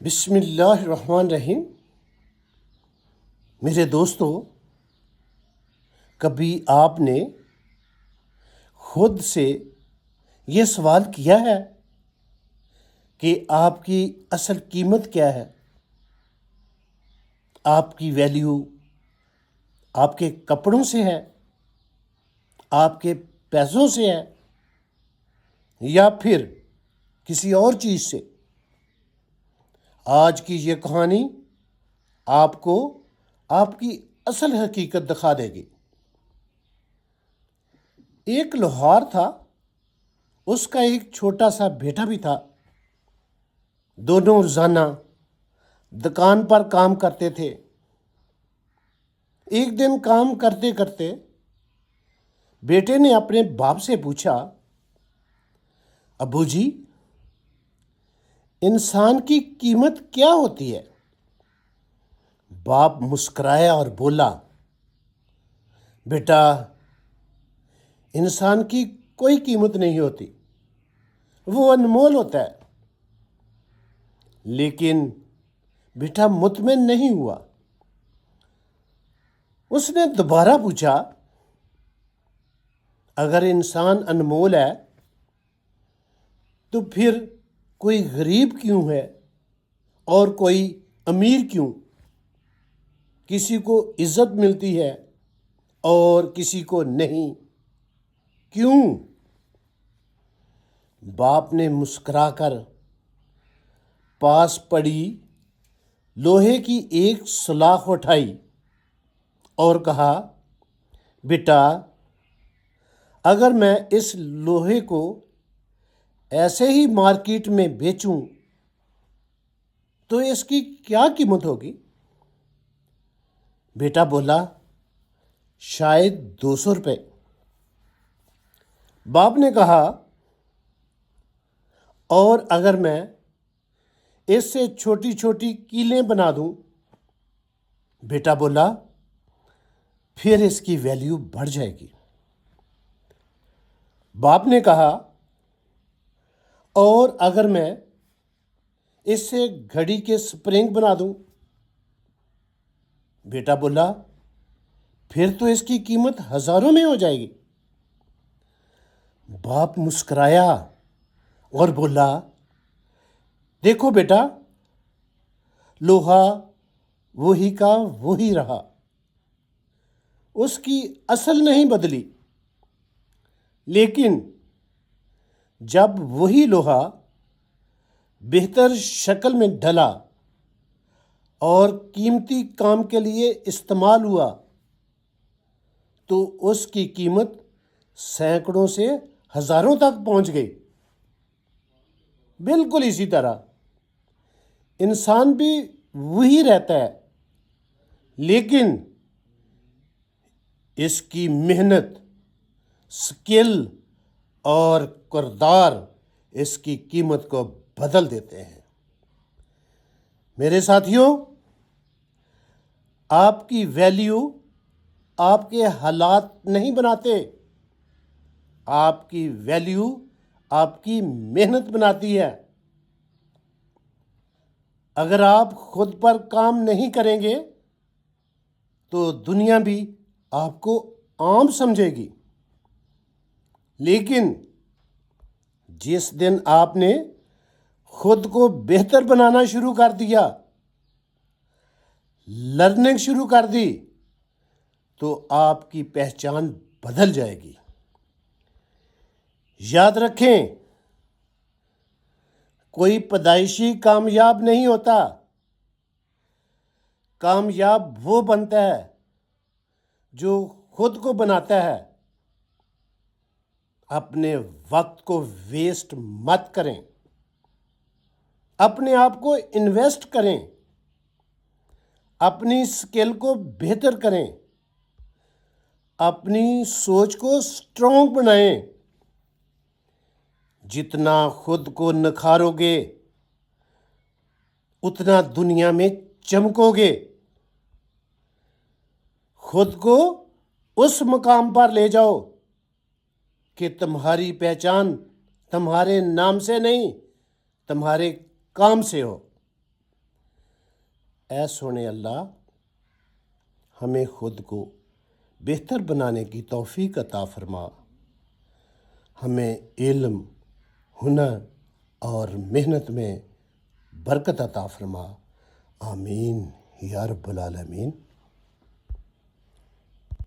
بسم اللہ الرحمن الرحیم۔ میرے دوستو، کبھی آپ نے خود سے یہ سوال کیا ہے کہ آپ کی اصل قیمت کیا ہے؟ آپ کی ویلیو آپ کے کپڑوں سے ہے، آپ کے پیسوں سے ہے، یا پھر کسی اور چیز سے؟ آج کی یہ کہانی آپ کو آپ کی اصل حقیقت دکھا دے گی۔ ایک لوہار تھا، اس کا ایک چھوٹا سا بیٹا بھی تھا۔ دونوں روزانہ دکان پر کام کرتے تھے۔ ایک دن کام کرتے کرتے بیٹے نے اپنے باپ سے پوچھا، ابو جی، انسان کی قیمت کیا ہوتی ہے؟ باپ مسکرایا اور بولا، بیٹا، انسان کی کوئی قیمت نہیں ہوتی، وہ انمول ہوتا ہے۔ لیکن بیٹا مطمئن نہیں ہوا۔ اس نے دوبارہ پوچھا، اگر انسان انمول ہے تو پھر کوئی غریب کیوں ہے اور کوئی امیر کیوں؟ کسی کو عزت ملتی ہے اور کسی کو نہیں، کیوں؟ باپ نے مسکرا کر پاس پڑی لوہے کی ایک سلاخ اٹھائی اور کہا، بیٹا، اگر میں اس لوہے کو ایسے ہی مارکیٹ میں بیچوں تو اس کی کیا قیمت ہوگی؟ بیٹا بولا، شاید 200 روپے۔ باپ نے کہا، اور اگر میں اس سے چھوٹی چھوٹی کیلیں بنا دوں؟ بیٹا بولا، پھر اس کی ویلیو بڑھ جائے گی۔ باپ نے کہا، اور اگر میں اس سے گھڑی کے سپرنگ بنا دوں؟ بیٹا بولا، پھر تو اس کی قیمت ہزاروں میں ہو جائے گی۔ باپ مسکرایا اور بولا، دیکھو بیٹا، لوہا وہی کا وہی رہا، اس کی اصل نہیں بدلی، لیکن جب وہی لوہا بہتر شکل میں ڈھلا اور قیمتی کام کے لیے استعمال ہوا تو اس کی قیمت سینکڑوں سے ہزاروں تک پہنچ گئی۔ بالکل اسی طرح انسان بھی وہی رہتا ہے، لیکن اس کی محنت، سکل اور کردار اس کی قیمت کو بدل دیتے ہیں۔ میرے ساتھیوں، آپ کی ویلیو آپ کے حالات نہیں بناتے، آپ کی ویلیو آپ کی محنت بناتی ہے۔ اگر آپ خود پر کام نہیں کریں گے تو دنیا بھی آپ کو عام سمجھے گی، لیکن جس دن آپ نے خود کو بہتر بنانا شروع کر دیا، لرننگ شروع کر دی، تو آپ کی پہچان بدل جائے گی۔ یاد رکھیں، کوئی پیدائشی کامیاب نہیں ہوتا۔ کامیاب وہ بنتا ہے جو خود کو بناتا ہے۔ اپنے وقت کو ویسٹ مت کریں، اپنے آپ کو انویسٹ کریں، اپنی سکل کو بہتر کریں، اپنی سوچ کو سٹرونگ بنائیں۔ جتنا خود کو نکھارو گے اتنا دنیا میں چمکو گے۔ خود کو اس مقام پر لے جاؤ کہ تمہاری پہچان تمہارے نام سے نہیں، تمہارے کام سے ہو۔ اے سونے اللہ، ہمیں خود کو بہتر بنانے کی توفیق عطا فرما، ہمیں علم، ہنر اور محنت میں برکت عطا فرما، آمین یا رب العالمین۔